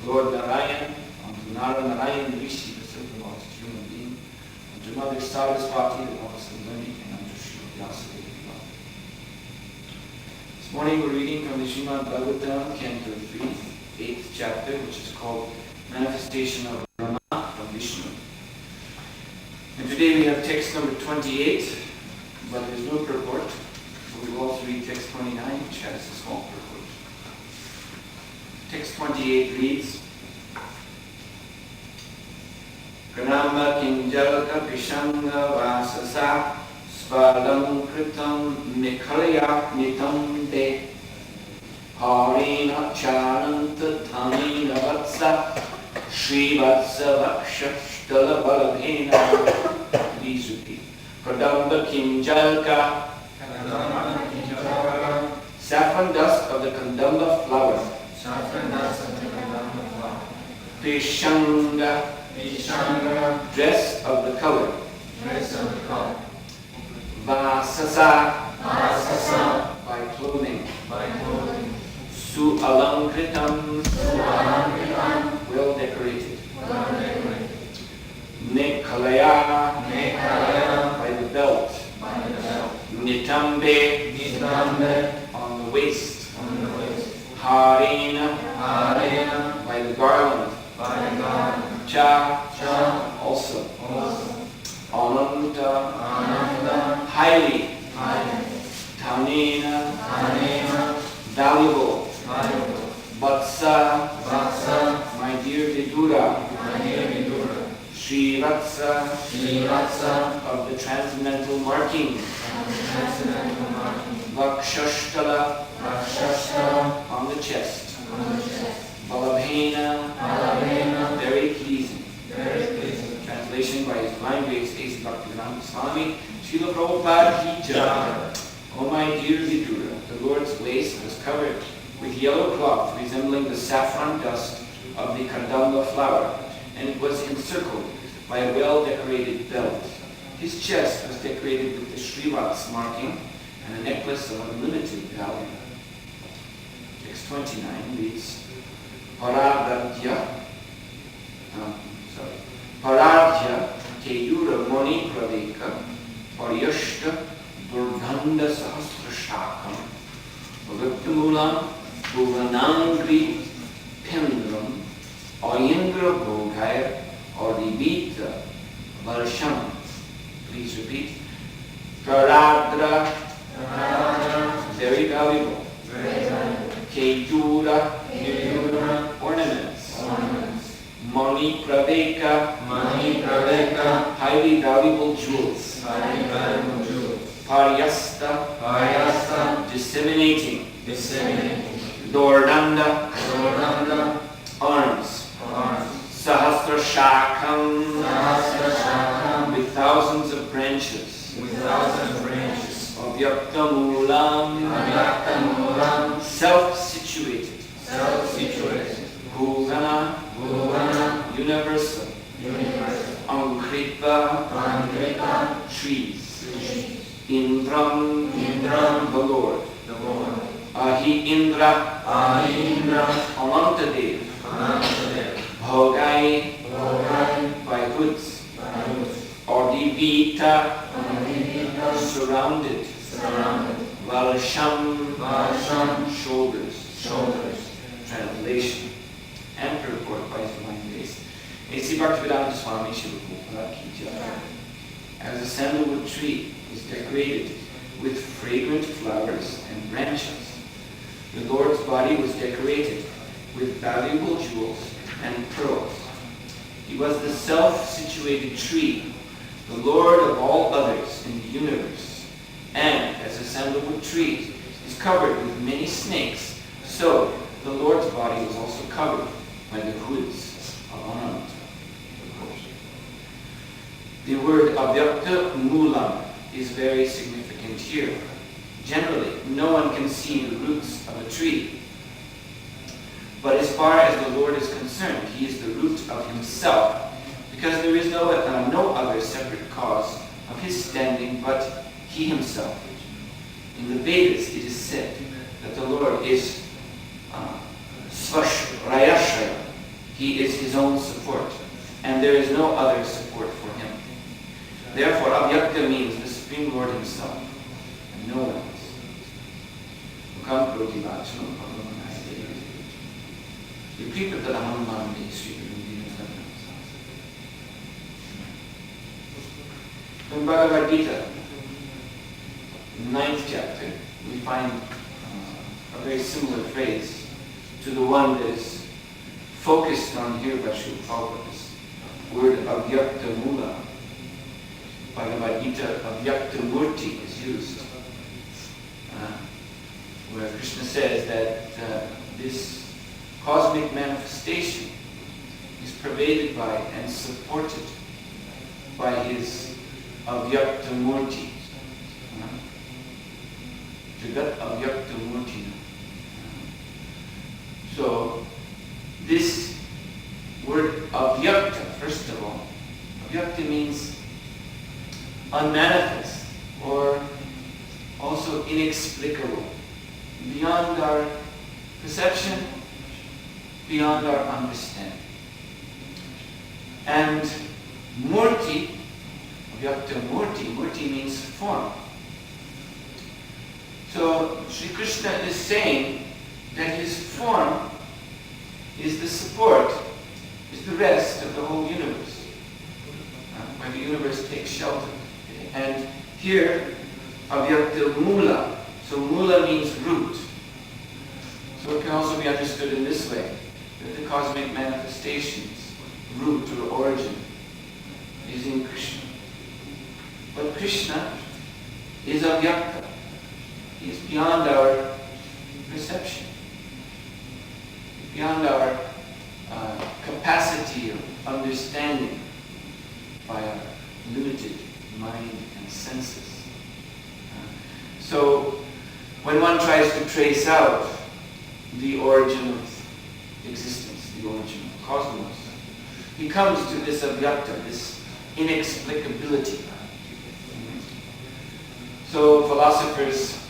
Lord Narayan, unto Narayan Rishi, the supremest human being, unto Mother Saraswati, the goddess of learning, and unto Sri Vyasadeva. This morning we're reading from the Śrīmad-Bhāgavatam, Canto 3, 8th chapter, which is called Manifestation of Brahma from Vishnu. And today we have text number 28, but there's no purport. So we will also read text 29, which has a small purport. Text 28 reads, Kṛṣṇa kinjalka pishanga vasasa svalam kritam mikhalaya nitam de harina charanta thamina vatsa Śrīvatsa vakshashtala balabhena. Please repeat. Kṛṣṇa kinjalka, saffron dust of the Kṛṣṇa flower. Pishanga, dress of the color. Vasasa, by clothing. Su-alankritam, well decorated. Nikhalaya, by the belt. Nitambe, on the waist. Harina, by the garland. Cha, also. Ananta, highly. Tanina, valuable. Vatsa, my dear Vidura. Śrīvatsa, of the transcendental markings. Vakshashtala, on the chest. Balabhena, very pleasing. Translation by His Divine Grace A.C. Bhaktivedanta Swami, Srila Prabhupada Ki Jai. O my dear Vidura, the Lord's waist was covered with yellow cloth resembling the saffron dust of the Kṛṣṇa flower, and it was encircled by a well-decorated belt. His chest was decorated with the Śrīvats marking and a necklace of unlimited value. Text 29 reads, Paradhya Keyura Moni Praveka Paryashta Durganda Sahasrashakam Bhagavatam Bhuvanangri Pendram Ayendra Bhogaya Adivita Varsham. Please repeat. Paradra, very valuable. Keyura, ornaments. Mani Praveka, highly valuable jewels. Paryasta, disseminating. Dordanda, arms. Sahasrashakam, with thousands of branches. Avyaktamulam, self-situated. Bhuvana, universal. Ankripa, trees. Indram, the Lord. Ahi Indra, Anantadev. Bhogai, by hoods. Adivita, surrounded. Varsham, shoulders. Translation and purport by His Divine Grace A.C. Bhaktivedanta Swami Srila Prabhupada Ki Jai. As a sandalwood tree is decorated with fragrant flowers and branches, the Lord's body was decorated with valuable jewels and pearls. He was the self-situated tree, the Lord of all others in the universe. And as a sandalwood tree is covered with many snakes, so the Lord's body was also covered by the hoods of Ananta. The word avyakta mulam is very significant here. Generally, no one can see the roots of a tree. But as far as the Lord is concerned, He is the root of Himself, because there is no other separate cause of His standing but He Himself. In the Vedas, it is said that the Lord is Svashrayashraya, He is his own support, and there is no other support for him. Therefore, Avyakta means the Supreme Lord himself, and no one else. In Bhagavad Gita, in the 9th chapter, we find a very similar phrase to the one that is focused on here by Srila Prabhupada's word Avyakta Mula. Bhagavad Gita, Avyakta Murti is used, where Krishna says that this cosmic manifestation is pervaded by and supported by his Avyakta Murti. Jagat Avyakta Murti. So, this word Avyakta, first of all, Avyakta means unmanifest, or also inexplicable, beyond our perception, beyond our understanding. And Murti, Avyakta Murti, Murti means form. So Sri Krishna is saying that his form is the support, is the rest of the whole universe, where the universe takes shelter. And here, Avyakta Mula. So Mula means root. So it can also be understood in this way, that the cosmic manifestations, root or origin, is in Krishna. But Krishna is Avyakta. He is beyond our perception, beyond our capacity of understanding by our limited mind and senses. So when one tries to trace out the origin of existence, the origin of the cosmos, he comes to this Avyakta, this inexplicability. So philosophers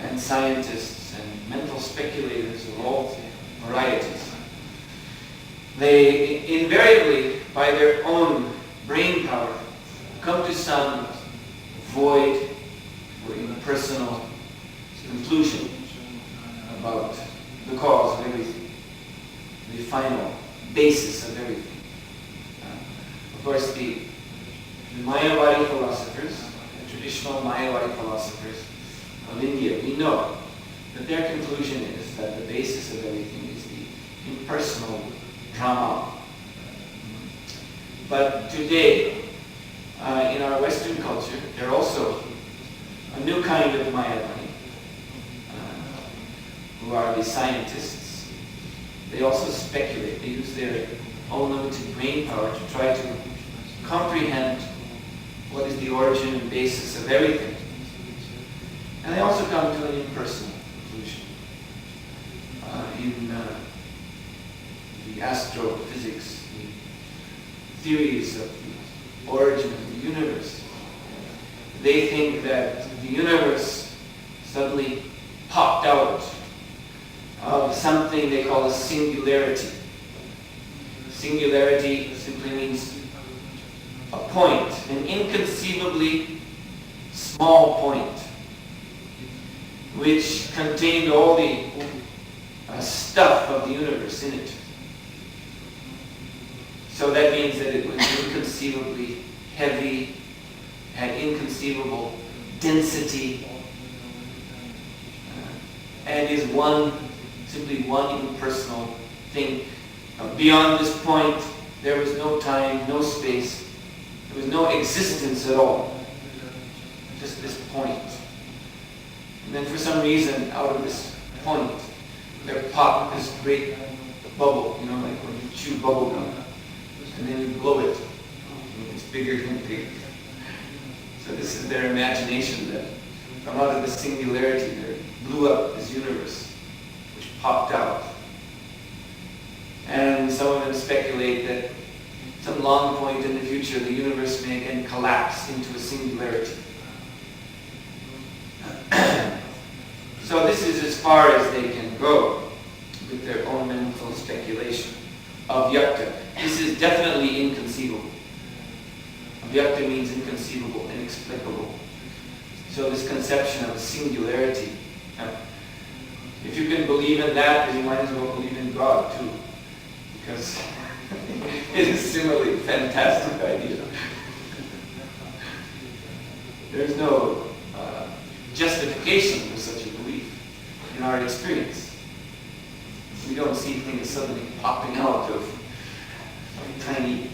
and scientists and mental speculators of all varieties, they invariably, by their own brain power, come to some void or impersonal conclusion about the cause of everything, the final basis of everything. Of course, the Mayavadi philosophers, the traditional Mayavadi philosophers of India, we know that their conclusion is that the basis of everything is the impersonal Brahman. But today, in our Western culture, there are also a new kind of Mayavadi, who are the scientists. They also speculate. They use their own limited brain power to try to comprehend what is the origin and basis of everything. And they also come to an impersonal conclusion. In the astrophysics, the theories of the origin of the universe, they think that the universe suddenly popped out of something they call a singularity. Singularity simply means a point, an inconceivably small point, which contained all the stuff of the universe in it. So that means that it was inconceivably heavy, had inconceivable density, and is simply one impersonal thing. Beyond this point, there was no time, no space, there was no existence at all. Just this point. And then for some reason, out of this point, there popped this great bubble, like when you chew bubble gum, and then you blow it, and it's bigger and bigger. So this is their imagination, that from out of the singularity there blew up this universe, which popped out. And some of them speculate that some long point in the future the universe may again collapse into a singularity. So this is as far as they can go with their own mental speculation. avyakta. This is definitely inconceivable. Avyakta means inconceivable, inexplicable. So this conception of a singularity, if you can believe in that, then you might as well believe in God too, because it is similarly a fantastic idea. There's no justification for such a belief in our experience. We don't see things suddenly popping out of tiny,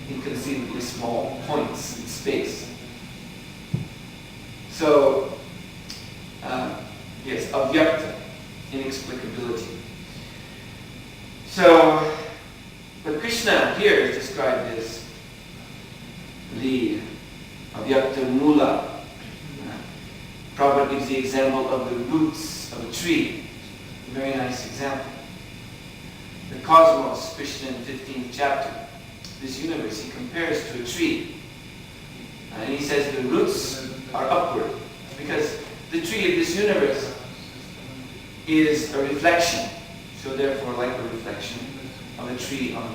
inconceivably small points in space. So, yes, avyakta, inexplicability. So, but Kṛṣṇa here is described as the avyakta mula. Prabhupada gives the example of the roots of a tree. A very nice example. The cosmos, Krishna in the 15th chapter, this universe, he compares to a tree. And he says the roots are upward, because the tree of this universe is a reflection. So therefore, like a reflection of a tree on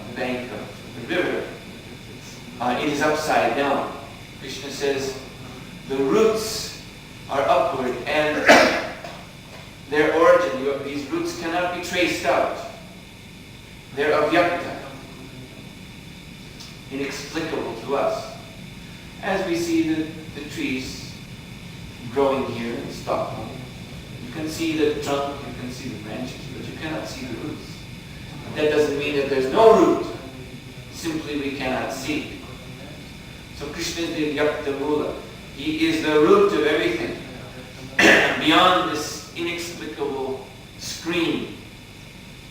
the bank of the river, it is upside down. Krishna says the roots are upward, and their origin, these roots cannot be traced out. They're avyakta, inexplicable to us. As we see the trees growing here in Stockholm, you can see the trunk, you can see the branches, but you cannot see the roots. That doesn't mean that there's no root. Simply we cannot see. So Krishna is the avyakta mula. He is the root of everything. Beyond this inexplicable screen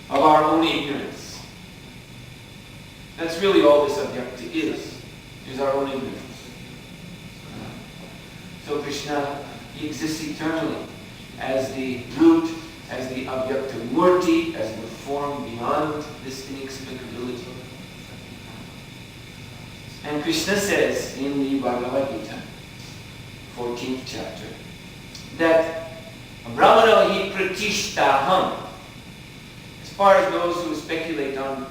of our own ignorance. That's really all this avyakta is our own ignorance. So Kṛṣṇa, he exists eternally as the root, as the avyakta murti, as the form beyond this inexplicability. And Kṛṣṇa says in the Bhagavad Gita, 14th chapter, that Brahmano hi pratishtaham. As far as those who speculate on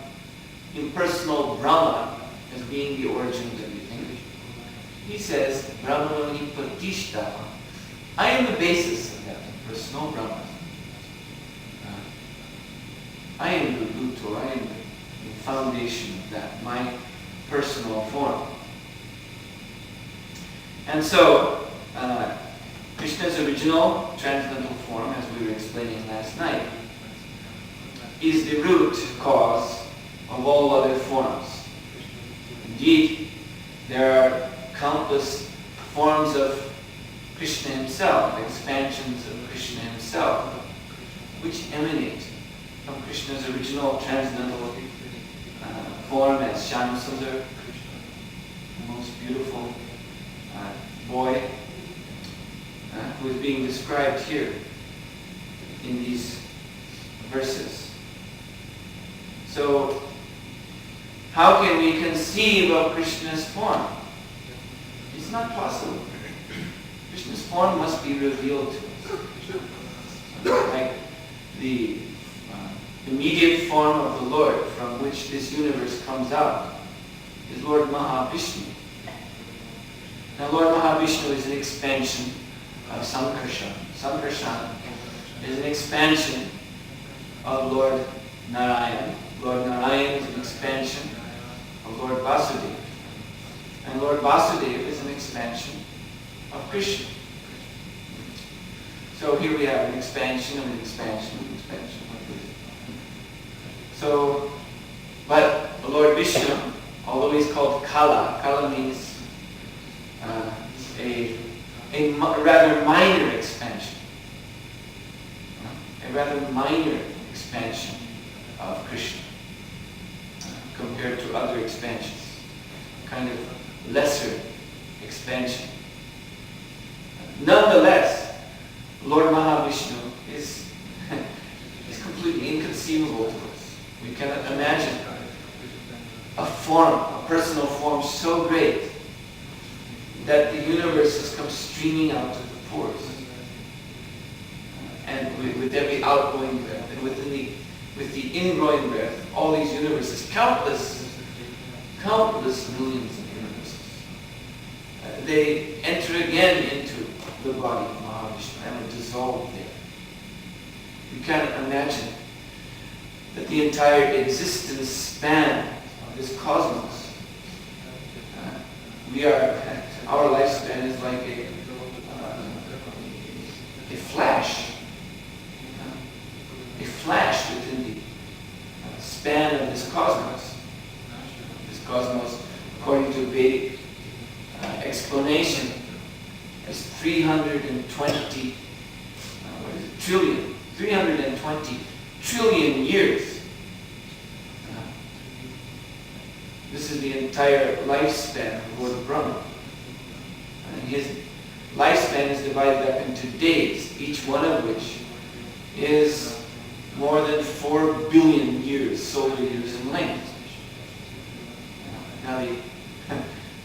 impersonal Brahman as being the origin of everything, he says, Brahmano hi pratishtaham. I am the basis of that impersonal Brahman. I am the root, or I am the foundation of that, my personal form. And so, Krishna's original transcendental form, as we were explaining last night, is the root cause of all other forms. Indeed, there are countless forms of Krishna himself, expansions of Krishna himself, which emanate from Krishna's original transcendental form as Shyamsundar, the most beautiful boy, who is being described here in these verses. So, how can we conceive of Krishna's form? It's not possible. Krishna's form must be revealed to us. Like the immediate form of the Lord from which this universe comes out is Lord Mahavishnu. Now Lord Mahavishnu is an expansion of Sankarsana. Sankarsana is an expansion of Lord Narayan. Lord Narayan is an expansion of Lord Vasudeva. And Lord Vasudeva is an expansion of Krishna. So here we have an expansion of an expansion of an expansion. So, but the Lord Vishnu, although he's called Kala, Kala means a rather minor expansion. A rather minor expansion of Krishna compared to other expansions. Kind of lesser expansion. Nonetheless, Lord Mahavishnu is completely inconceivable to us. We cannot imagine a form, a personal form so great that the universe has come streaming out of the pores. And with every outgoing breath, and within the with the ingrowing breath, all these universes, countless millions of universes, they enter again into the body of Mahavishnu and are dissolved there. You can't imagine that the entire existence span of this cosmos, our lifespan is like a flash within the span of this cosmos. This cosmos, according to Vedic explanation, is 320 trillion years. This is the entire lifespan of Lord Brahma. And his lifespan is divided up into days, each one of which is more than 4 billion years, solar years in length. Now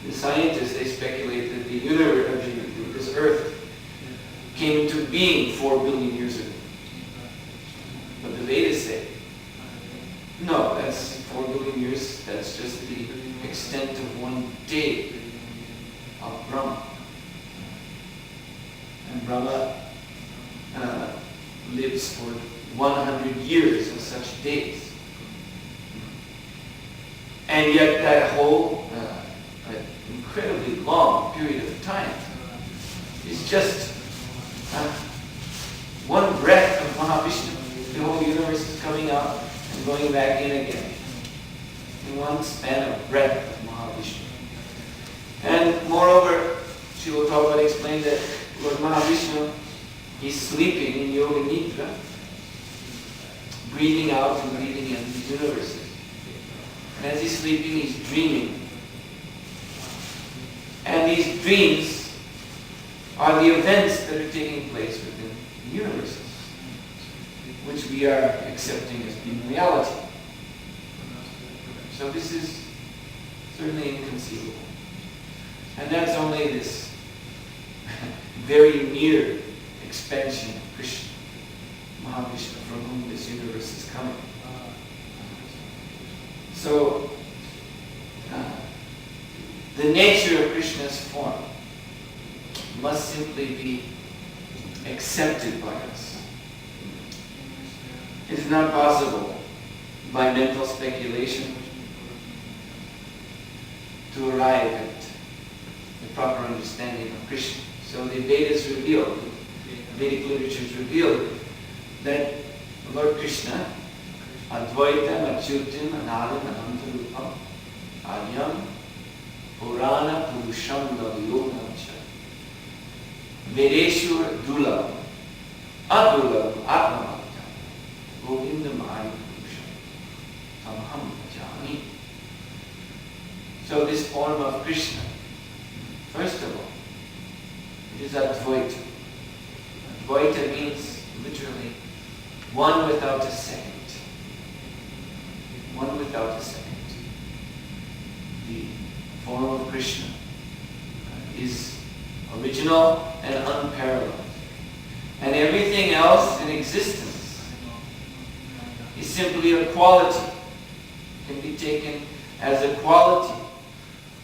the scientists, they speculate that the universe, this Earth, came into being 4 billion years ago. But the Vedas say, no, that's 4 billion years, that's just the extent of one day of Brahma. And Brahma lives for 100 years in such days. And yet that whole incredibly long period of time is just one breath of Mahavishnu. The whole universe is coming out and going back in again, in one span of breath of Mahavishnu. And moreover, Srila Prabhupada explained that Lord Mahavishnu, he's sleeping in Yoga Nidra, breathing out and breathing in these universes. And as he's sleeping, he's dreaming. And these dreams are the events that are taking place within the universes, which we are accepting as being reality. So this is certainly inconceivable. And that's only this very near expansion of Krishna, Mahavishnu, from whom this universe is coming. So, the nature of Krishna's form must simply be accepted by us. It is not possible by mental speculation to arrive at the proper understanding of Krishna. So the Vedas reveal, the Vedic literatures reveal that Lord Krishna, Advaitam, Achyutam, Anadam, Anantarupam, Adyam, Purana, Purusham, Lavyogam, Vedeshur, Dulam, Adulam, Atmamatyam, Govindam, Adi Purusham, Tamham Jani. So this form of Krishna, first of all, it is Advaita. Advaita means literally one without a second. One without a second. The form of Krishna is original and unparalleled. And everything else in existence is simply a quality. It can be taken as a quality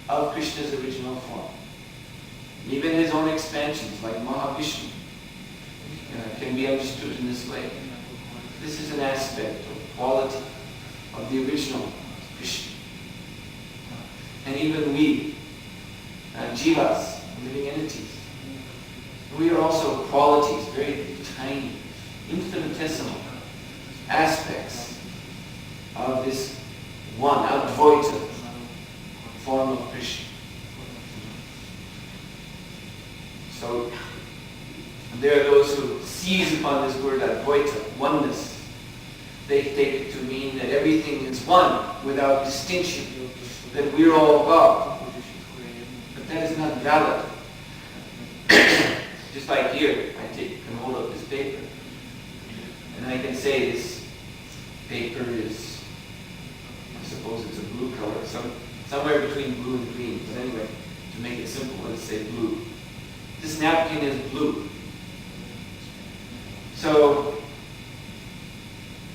of Krishna's original form. Even his own expansions, like Mahavishnu, can be understood in this way. This is an aspect of quality of the original Krishna. And even we, jivas, living entities, we are also qualities, very tiny, infinitesimal aspects of this one, Advaita form of Krishna. So, there are those who seize upon this word Advaita, oneness. They take it to mean that everything is one without distinction, that we're all God. But that is not valid. Just like here, I can hold up this paper, and I can say this paper is, I suppose it's a blue color, somewhere between blue and green. But anyway, to make it simple, let's say blue. This napkin is blue. So,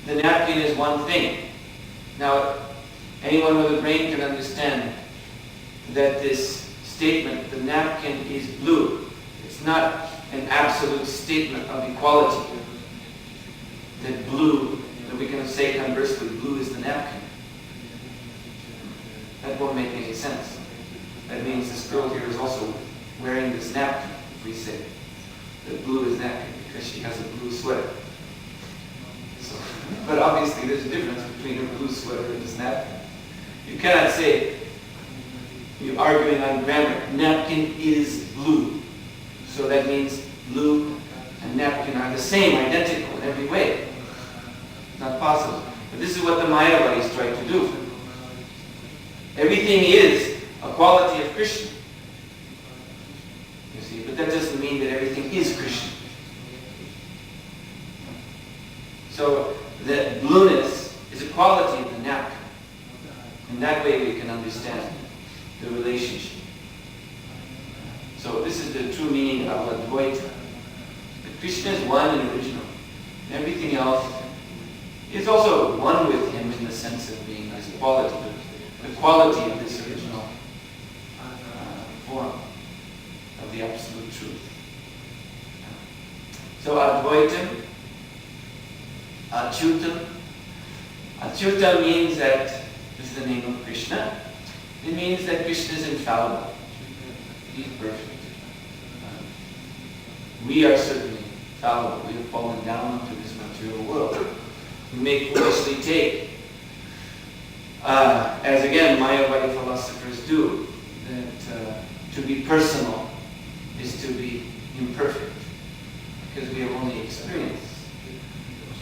the napkin napkin is one thing. Now, anyone with a brain can understand that this statement, the napkin is blue, it's not an absolute statement of equality. That blue, that we can say conversely, blue is the napkin. That won't make any sense. That means this girl here is also wearing this napkin, if we say that blue is napkin, because she has a blue sweater. So, but obviously there's a difference between her blue sweater and this napkin. You cannot say, you're arguing on grammar, napkin is blue. So that means blue and napkin are the same, identical in every way. Not possible. But this is what the Mayavadis try to do. Everything is a quality of Kṛṣṇa. You see, but that doesn't mean that everything is Kṛṣṇa. So the blueness is a quality of the napkin. In that way we can understand the relationship. So this is the true meaning of Advaita. That Kṛṣṇa is one and original. And everything else is also one with him in the sense of being his quality. The quality of this original form of the absolute truth. So Advaitam, Achyutam. Achyutam means that, this is the name of Kṛṣṇa, it means that Kṛṣṇa is infallible. He's perfect. We are certainly fallible. We have fallen down to this material world. We may foolishly take, as again Mayavadi philosophers do, that to be personal is to be imperfect, because we have only experience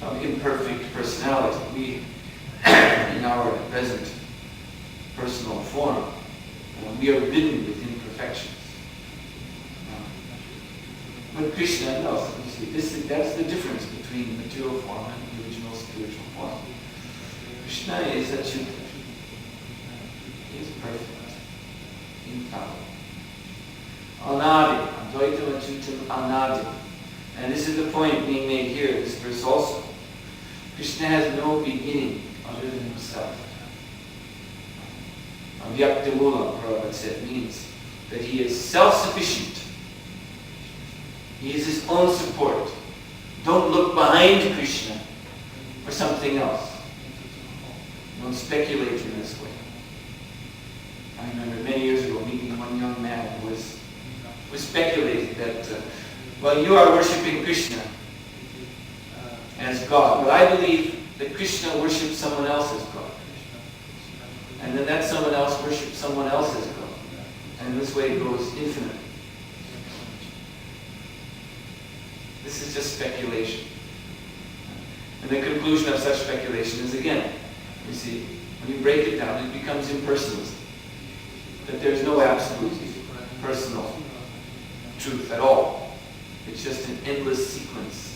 of imperfect personality. We, in our present personal form, we are ridden with imperfections. But Kṛṣṇa, no, you see, that's the difference between material form and the original spiritual form. Kṛṣṇa is Achyuta. He is perfect, infallible. Anadi, Advaitam Achyutam Anadi. And this is the point being made here, this verse also. Kṛṣṇa has no beginning other than himself. Avyaktamula, Prabhupada said, means that he is self-sufficient. He is his own support. Don't look behind Kṛṣṇa for something else. Don't speculate in this way. I remember many years ago meeting one young man who was speculating that, well, you are worshipping Kṛṣṇa as God, but I believe that Kṛṣṇa worships someone else as God. And then that someone else worships someone else as God. And this way it goes infinite. This is just speculation. And the conclusion of such speculation is, again, you see, when you break it down, it becomes impersonalism. That there's no absolute personal truth at all. It's just an endless sequence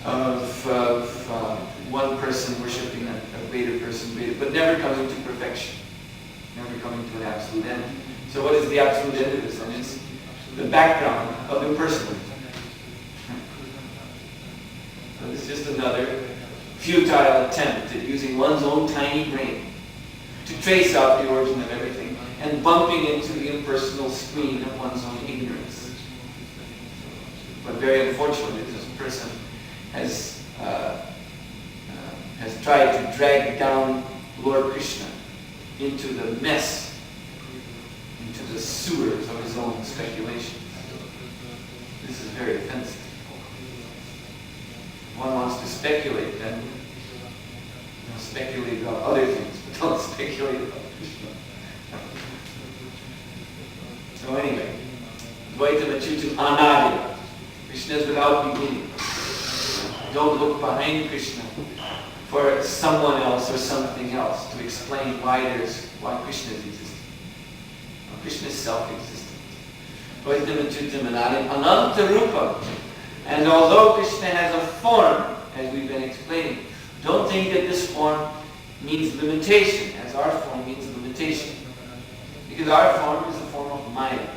of one person worshipping a greater person, but never coming to perfection. Never coming to an absolute end. So what is the absolute end of this? And it's the background of impersonalism. So this is just another futile attempt at using one's own tiny brain to trace out the origin of everything and bumping into the impersonal screen of one's own ignorance. But very unfortunately, this person has tried to drag down Lord Kṛṣṇa into the mess, into the sewers of his own speculation. This is very offensive. One wants to speculate, then speculate about other things, but don't speculate about Kṛṣṇa. So anyway, Advaitam Achyutam Anadi. Kṛṣṇa is without beginning. Don't look behind Kṛṣṇa for someone else or something else to explain why Kṛṣṇa is existing. Kṛṣṇa is self-existent. Advaitam Achyutam Anadi Ananta Rupa. And although Kṛṣṇa has a form, as we've been explaining, don't think that this form means limitation, as our form means limitation. Because our form is a form of Maya.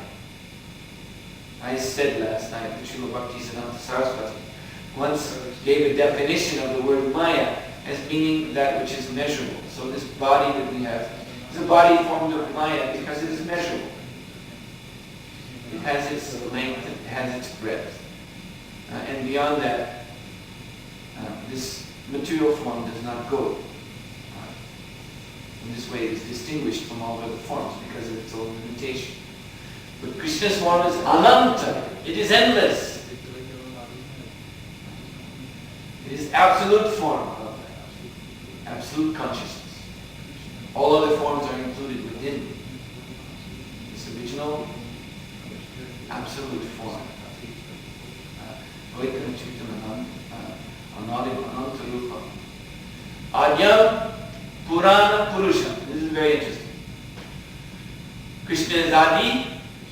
I said last night to Śrīmad-Bhāgavatam Saraswati, once gave a definition of the word Maya as meaning that which is measurable. So this body that we have is a body formed of Maya because it is measurable. It has its length, it has its breadth. And beyond that, this material form does not go. In this way it is distinguished from all other forms because of its own limitation. But Krishna's form is Ananta. It is endless. It is absolute form of absolute consciousness. All other forms are included within this original absolute form. Adyam Purana Purusham. This is very interesting. Krishna is Adi.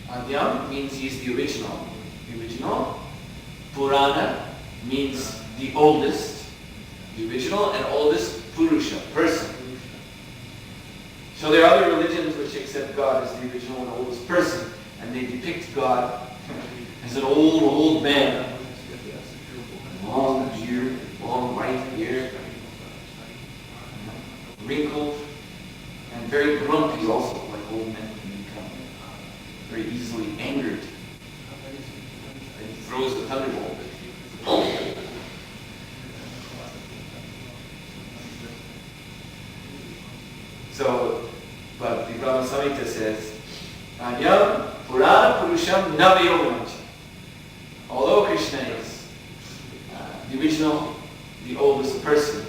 Adyam means he is the original. The original. Purana means the oldest. The original and oldest Purusha, person. So there are other religions which accept God as the original and oldest person, and they depict God as an old man. Long beard, long white hair, wrinkled, and very grumpy also, like old men can become. Very easily angered. And he throws a thunderbolt. So, but the Brahma Samhita says, Anyam Purana Purusham Navayogancha. Although Krishna is the original, the oldest person,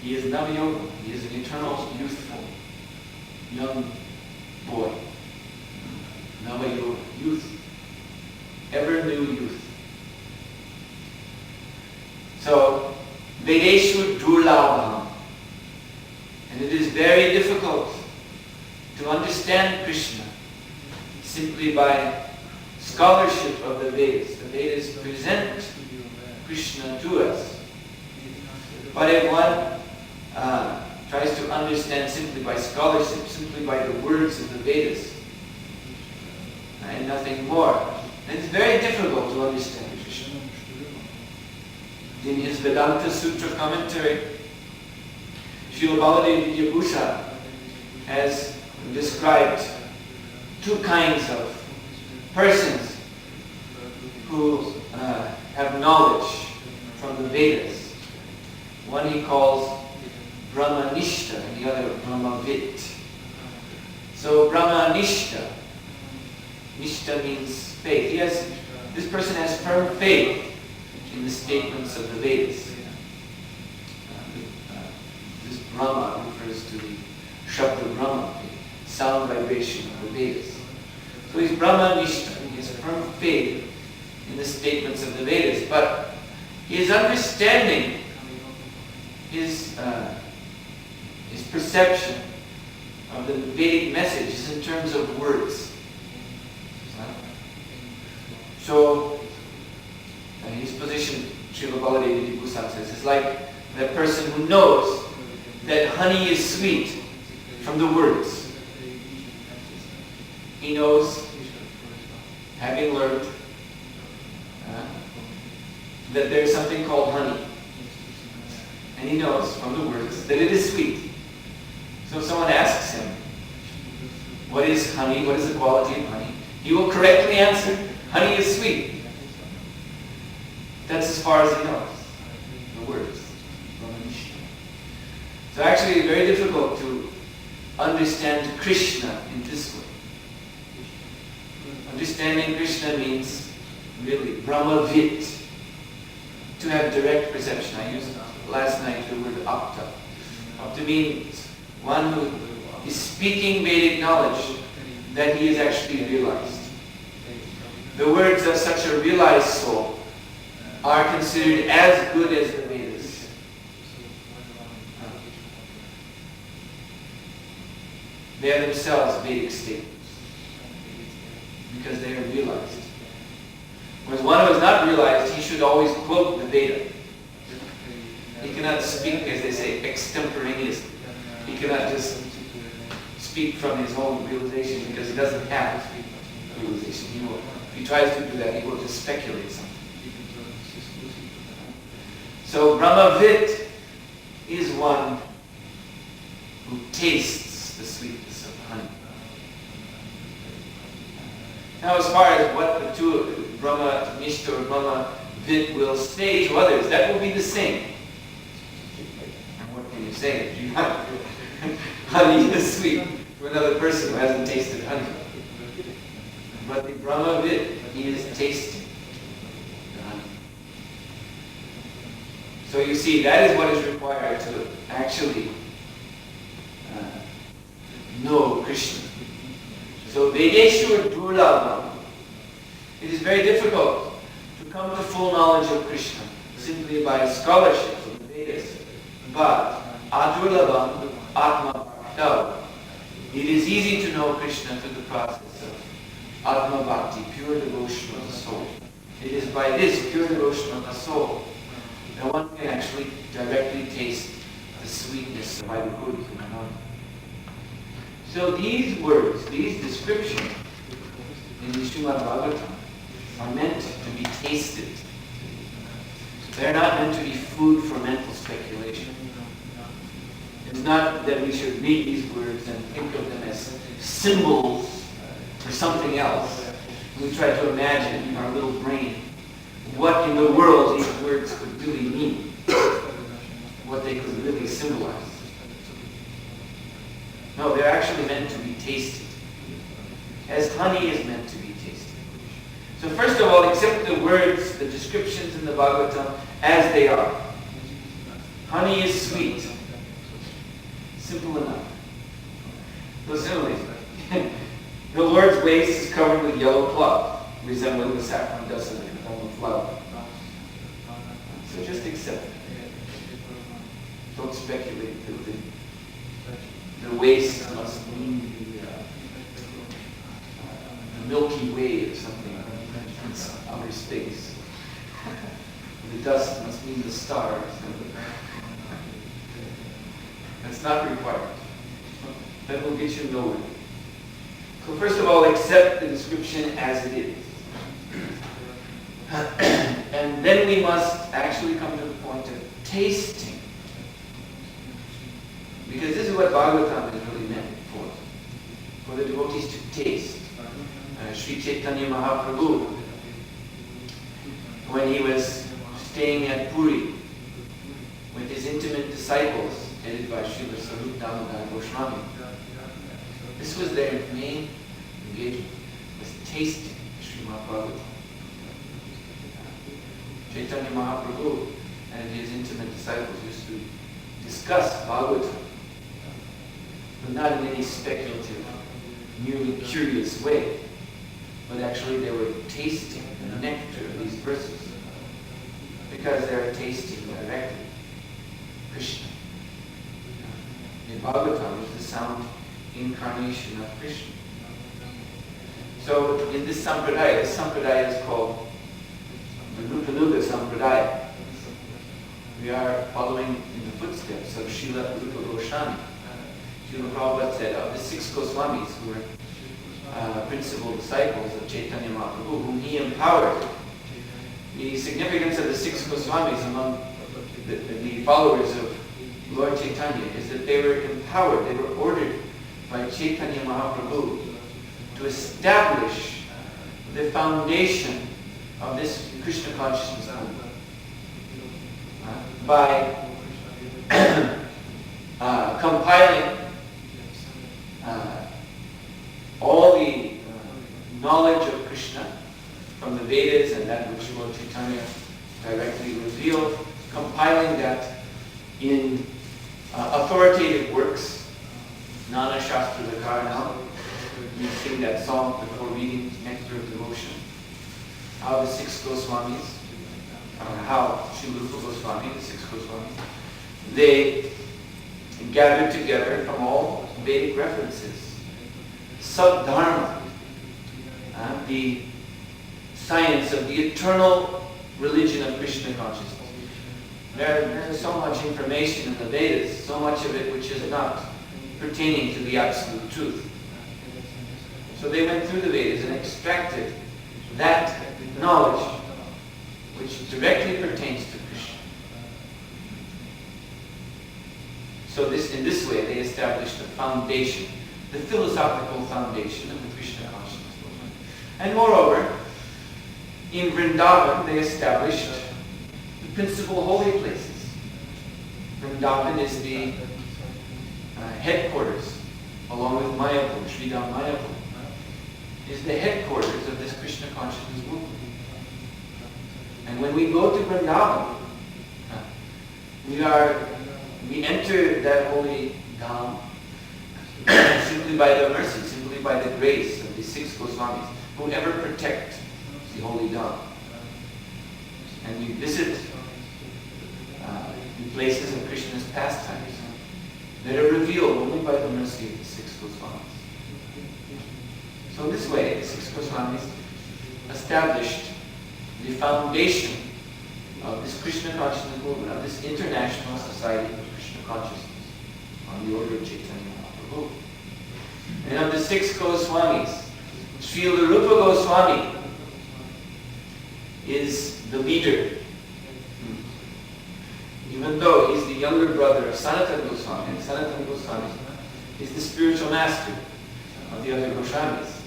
he is Navayoga. He is an eternal, youthful, young boy. Navayoga, youth. Ever new youth. So, Vedeshu Durlabham. And it is very difficult to understand Krishna simply by scholarship of the Vedas. The Vedas present Krishna to us. But if one tries to understand simply by scholarship, simply by the words of the Vedas, and nothing more, then it's very difficult to understand Krishna. In his Vedanta Sutra commentary, Srila Baladev Vidyabhusha has described two kinds of persons who have knowledge from the Vedas. One he calls Brahmanishta and the other Brahmavit. So Brahmanishta, Nishta means faith. This person has firm faith in the statements of the Vedas. This Brahma refers to the Shabda Brahma, the sound vibration of the Vedas. So he's Brahmanishta, he has firm faith in the statements of the Vedas, but his understanding, his perception of the Vedic message is in terms of words. So his position, Srila Baladev Vidyabhusha says, is like that person who knows that honey is sweet from the words. He knows, having learned, that there is something called honey. And he knows from the words that it is sweet. So if someone asks him, what is honey? What is the quality of honey? He will correctly answer, honey is sweet. That's as far as he knows. The words. So actually it's very difficult to understand Krishna in this way. Understanding Krishna means really Brahmavit. To have direct perception. I used last night the word apta. Apta means one who is speaking Vedic knowledge that he is actually realized. The words of such a realized soul are considered as good as the Vedas. They are themselves Vedic statements because they are realized. Whereas one who is not realized, he should always quote the Veda. He cannot speak, as they say, extemporaneously. He cannot just speak from his own realization because he doesn't have realization. If he tries to do that, he will just speculate something. So Brahmavid is one who tastes the sweetness of honey. Now as far as what the two Brahma Nishta or Brahmavid will say to others, that will be the same. And what can you say if you have honey is sweet to another person who hasn't tasted honey? But the Brahmavid, he is tasting the honey. So you see, that is what is required to actually know Krishna. So Vedeshur Durlabham. It is very difficult to come to full knowledge of Krishna simply by scholarship of the Vedas. But Adurlabham Atma Bhakta. It is easy to know Krishna through the process of Atma Bhakti, pure devotion of the soul. It is by this pure devotion of the soul that one can actually directly taste the sweetness of Vairaguru. So these words, these descriptions in the Śrīmad-Bhāgavatam are meant to be tasted. They're not meant to be food for mental speculation. It's not that we should read these words and think of them as symbols for something else. We try to imagine in our little brain what in the world these words could really mean, what they could really symbolize. No, they're actually meant to be tasted, as honey is meant to be tasted. So first of all, accept the words, the descriptions in the Bhagavatam as they are. Honey is sweet. Simple enough. So similarly, the Lord's waist is covered with yellow cloth, resembling the saffron dust of the Kṛṣṇa flower. So just accept it. Don't speculate that the waist must mean the Milky Way or something in outer space. The dust must mean the stars. That's not required. That will get you nowhere. So first of all, accept the description as it is. And then we must actually come to the point of tasting. Because this is what Bhagavatam is really meant for the devotees to taste. Sri Chaitanya Mahaprabhu, when he was staying at Puri with his intimate disciples, headed by Srila Sarup Damodar Goswami, this was their main engagement, was tasting Śrīmad-Bhāgavatam. Chaitanya Mahaprabhu and his intimate disciples used to discuss Bhagavatam, but not in any speculative, merely curious way, but actually they were tasting the nectar of these verses, because they are tasting directly Krishna. The Bhagavatam is the sound incarnation of Krishna. So in this sampradaya is called the Rupanuga Sampradaya. We are following in the footsteps of Srila Rupa Goswami. Srila Prabhupada said, of the 6 Goswamis who were principal disciples of Chaitanya Mahaprabhu, whom he empowered, the significance of the 6 Goswamis among the followers of Lord Chaitanya is that they were empowered, they were ordered by Chaitanya Mahaprabhu to establish the foundation of this Krishna consciousness movement by compiling all the knowledge of Krishna from the Vedas and that which Lord Chaitanya directly revealed, compiling that in authoritative works, Nana Shastra Vikarana. You sing that song before reading Nectar of Devotion. How the 6 Goswamis, how Srila Rupa Goswami, the 6 Goswamis, they gathered together from all Vedic references. Sabdharma, the science of the eternal religion of Krishna consciousness. There is so much information in the Vedas, so much of it which is not pertaining to the absolute truth. So they went through the Vedas and extracted that knowledge which directly pertains to Krishna So in this way they established the foundation, the philosophical foundation of the Krishna consciousness movement. And moreover, in Vrindavan they established the principal holy places. Vrindavan is the headquarters, along with Mayapur, Sridham Mayapur, is the headquarters of this Krishna consciousness movement. And when we go to Vrindavan, we enter that holy Dham simply by the mercy, simply by the grace of the 6 Goswamis who ever protect the holy Dham. And we visit the places of Krishna's pastimes that are revealed only by the mercy of the 6 Goswamis. So in this way, the 6 Goswamis established the foundation of this Krishna consciousness movement, of this international society of Krishna consciousness, on the order of Chaitanya Mahaprabhu. And of the 6 Goswamis, Srila Rupa Goswami is the leader. Even though he's the younger brother of Sanatana Goswami, and Sanatana Goswami is the spiritual master of the other Goswamis.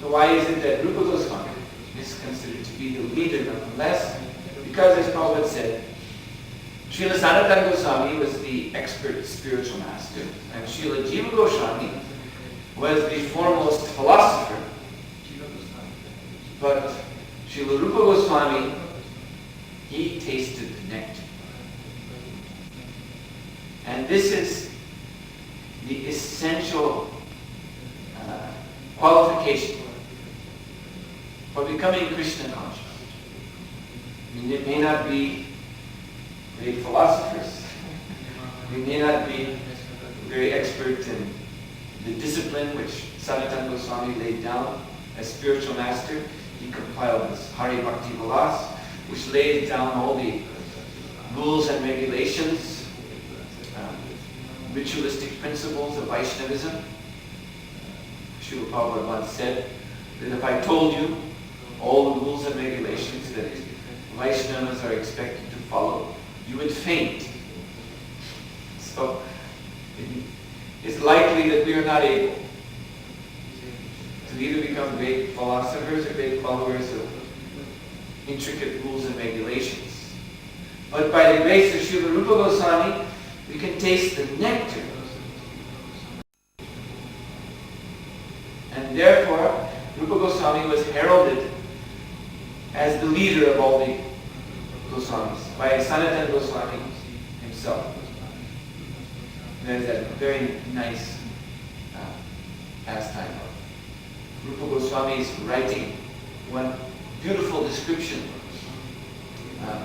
So why is it that Rupa Goswami is considered to be the leader nonetheless? Because, as Prabhupada said, Srila Sanatana Goswami was the expert spiritual master, and Srila Jiva Goswami was the foremost philosopher. But Srila Rupa Goswami, he tasted the nectar. And this is the essential qualification for becoming Krishna conscious. I mean, it may not be great philosophers. We may not be very expert in the discipline which Sanatana Goswami laid down as spiritual master. He compiled this Hari Bhakti Vilas, which laid down all the rules and regulations, ritualistic principles of Vaishnavism. Srila Prabhupada once said that if I told you all the rules and regulations that Vaishnavas are expected to follow, you would faint. So it's likely that we are not able to either become great philosophers or great followers of intricate rules and regulations. But by the grace of Srila Rupa Goswami, we can taste the nectar. And therefore, Rupa Goswami was heralded as the leader of all the Goswamis by Sanatana Goswami himself. There's that very nice pastime of Rupa Goswami's writing one beautiful description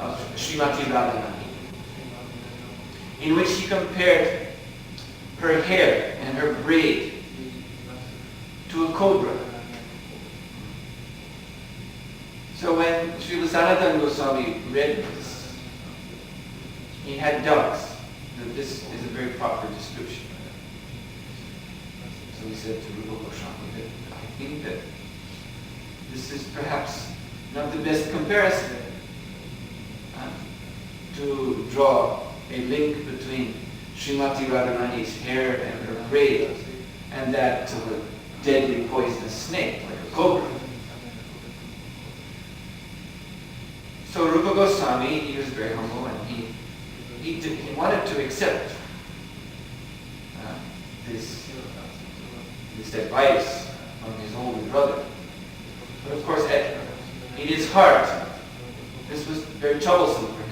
of Srimati Radharani, in which he compared her hair and her braid to a cobra. So when Srila Sanatana Goswami read this, he had doubts that this is a very proper description. So he said to Rupa Goswami that I think that this is perhaps not the best comparison to draw a link between Srimati Radharani's hair and her braid and that of a deadly poisonous snake, like a cobra. So Rupa Goswami, he was very humble and he wanted to accept this advice from his older brother. But of course, in his heart, this was very troublesome for him.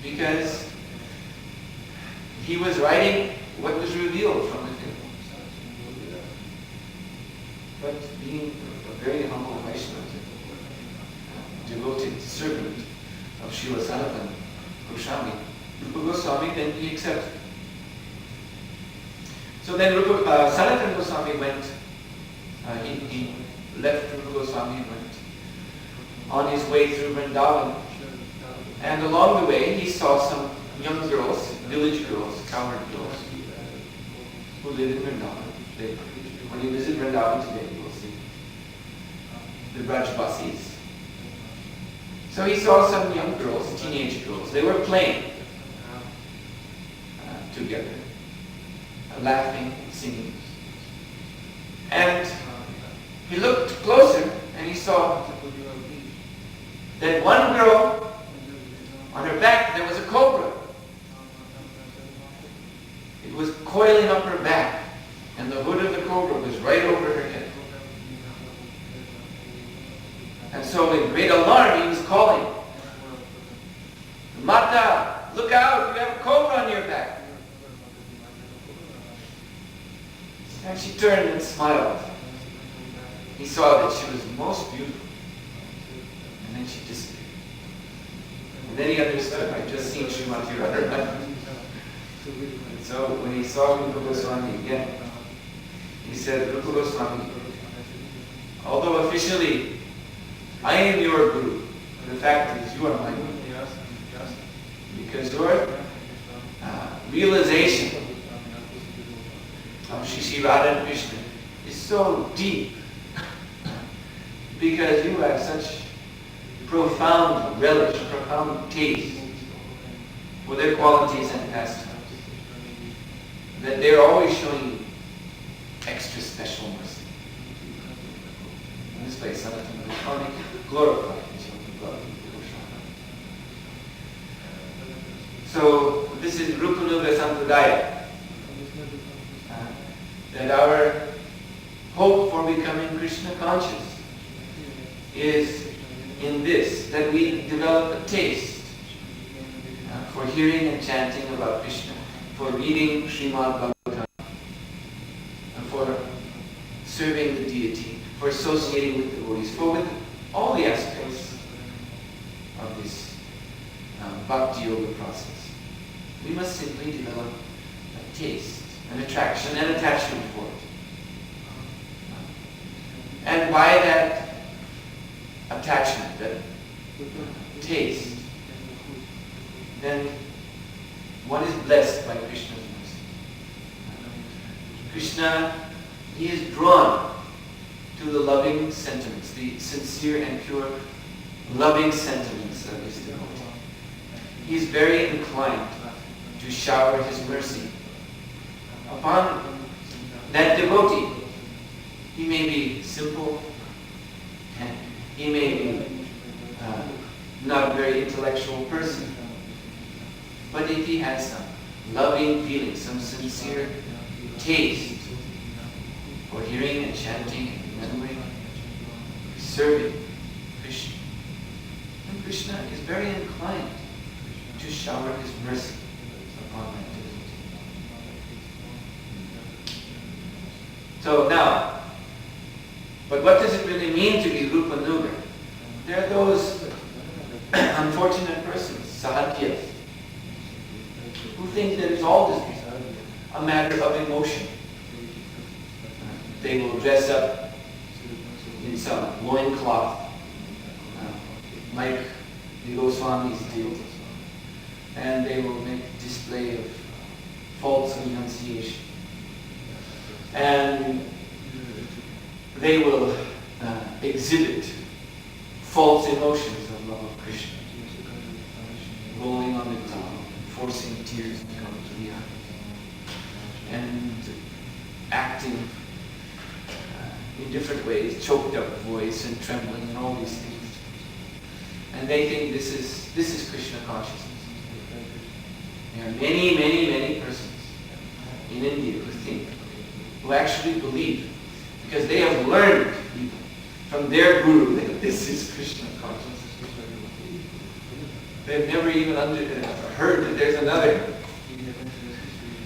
Because he was writing what was revealed from within. But being a very humble Vaishnava, devoted servant of Srila Sanatana Goswami, Rupa Goswami, then he accepted. So then Sanatana Goswami went, he left Rupa Goswami and went on his way through Vrindavan. And along the way, he saw some young girls, village girls, cowherd girls, who live in Vrindavan. When you visit Vrindavan today, you will see the Brajbasis. So he saw some young girls, teenage girls. They were playing. together, laughing, singing. And he looked closer and he saw that one girl, on her back there was a cobra. It was coiling up her back, and the hood of the cobra was right over her head. And so in great alarm he was calling, "Mata, look out, you have a cobra on your back." And she turned and smiled. He saw that she was most beautiful. And then she disappeared. And then he understood, I'd just seen Śrīmad-Bhāgavatam. So when he saw Rupa Goswami again, he said, "Rupa Goswami, although officially I am your guru, the fact is you are my guru. Because your realization of Shri Radha and Krishna is so deep, because you have such profound relish, profound taste for their qualities and pastimes, that they're always showing you extra special mercy." In this way, Sanatana Goswami glorified his love. So this is Rupanuga Sampradaya. That our hope for becoming Krishna conscious is in this, that we develop a taste for hearing and chanting about Krishna, for reading Śrīmad-Bhāgavatam, for serving the deity, for associating with devotees, for with all the aspects of this bhakti yoga process. We must simply develop a taste, an attraction, and attachment for it. And by that attachment, that taste, then one is blessed by Krishna's mercy. Krishna, he is drawn to the loving sentiments, the sincere and pure loving sentiments of his devotee. He is very inclined to shower his mercy upon that devotee. He may be simple, and he may be not a very intellectual person, but if he has some loving feeling, some sincere taste for hearing and chanting and remembering, serving Krishna, then Krishna is very inclined to shower his mercy upon that devotee. So now, but what does it really mean to be Rupanuga? There are those unfortunate persons, sahadyas, who think that it's all just a matter of emotion. They will dress up in some loincloth, like the Goswamis do, and they will make display of false renunciation. And they will exhibit false emotions of love of Krishna, rolling on the tongue, forcing tears to come to the eyes, and acting in different ways, choked up voice and trembling and all these things. And they think this is Krishna consciousness. There are many, many, many persons in India who actually believe, because they have learned from their guru that this is Krishna consciousness. They've never even heard that there's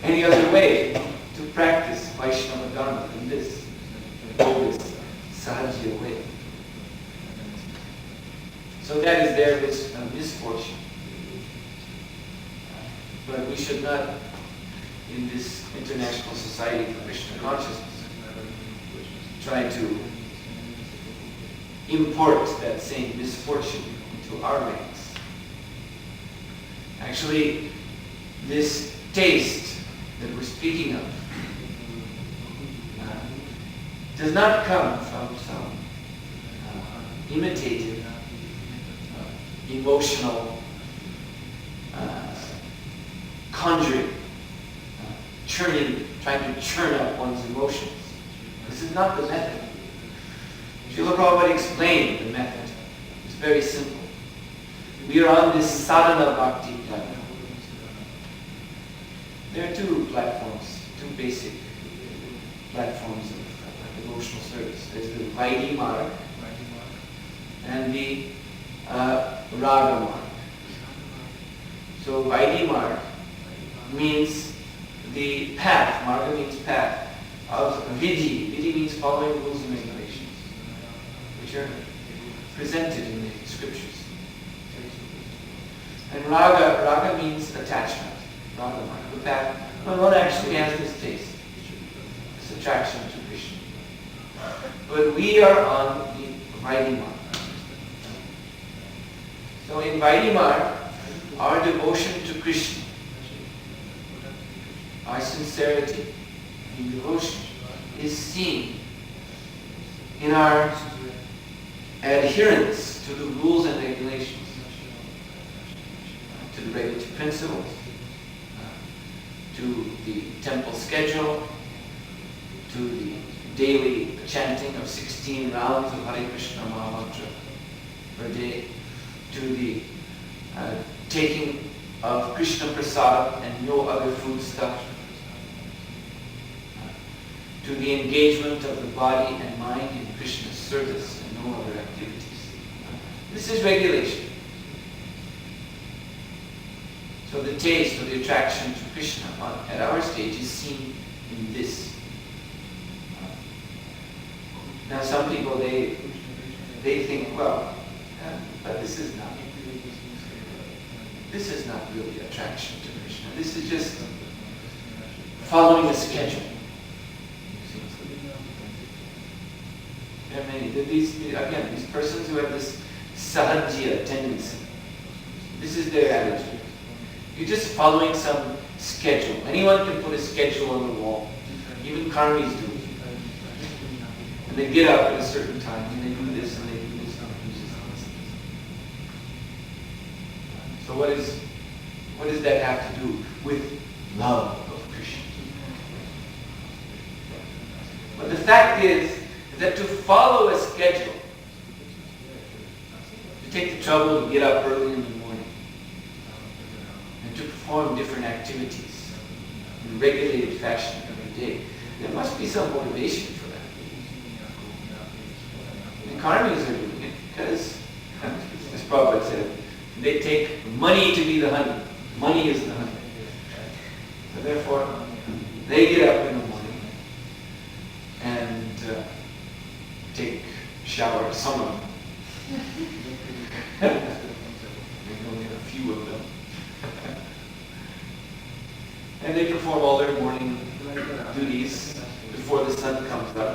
any other way to practice Vaishnava Dharma than this Sahajya way. So that is their misfortune. But we should not, in this International Society for Krishna Consciousness, try to import that same misfortune into our ranks. Actually, this taste that we're speaking of does not come from some imitative, emotional conjuring trying to churn up one's emotions. This is not the method. Srila Prabhupada explained the method. It's very simple. We are on this sadhana bhakti platform. There are two platforms, two basic platforms of devotional service. There's the Vaidhi Marg and the Raga Marg. So Vaidhi Marg means the path, Marga means path, of Vidhi. Vidhi means following rules and regulations, which are presented in the scriptures. And Raga means attachment. Raga Marg, the path. Well, one actually has this taste, this attraction to Krishna. But we are on the Vaidhi Marg. So in Vaidhi Marg, our devotion to Krishna, our sincerity in devotion is seen in our adherence to the rules and regulations, to the regulatory principles, to the temple schedule, to the daily chanting of 16 rounds of Hare Krishna Maha Mantra per day, to the taking of Krishna Prasad and no other food stuff, to the engagement of the body and mind in Krishna's service and no other activities. This is regulation. So the taste or the attraction to Krishna at our stage is seen in this. Now some people, they think, well, but this is not really attraction to Krishna. This is just following a schedule. There are many. These persons who have this sahajya tendency. This is their attitude. You're just following some schedule. Anyone can put a schedule on the wall. Even karmis do it. And they get up at a certain time and they do this and they do this and they do this. So what does that have to do with love of Krishna? But the fact is that to follow a schedule, to take the trouble to get up early in the morning, and to perform different activities in regulated fashion every day, there must be some motivation for that. And karmis are doing it because, as Prabhupada said, they take money to be the honey. Money is the honey. So therefore, they get up in the morning and take shower, some of them. There's only a few of them. And they perform all their morning duties before the sun comes up.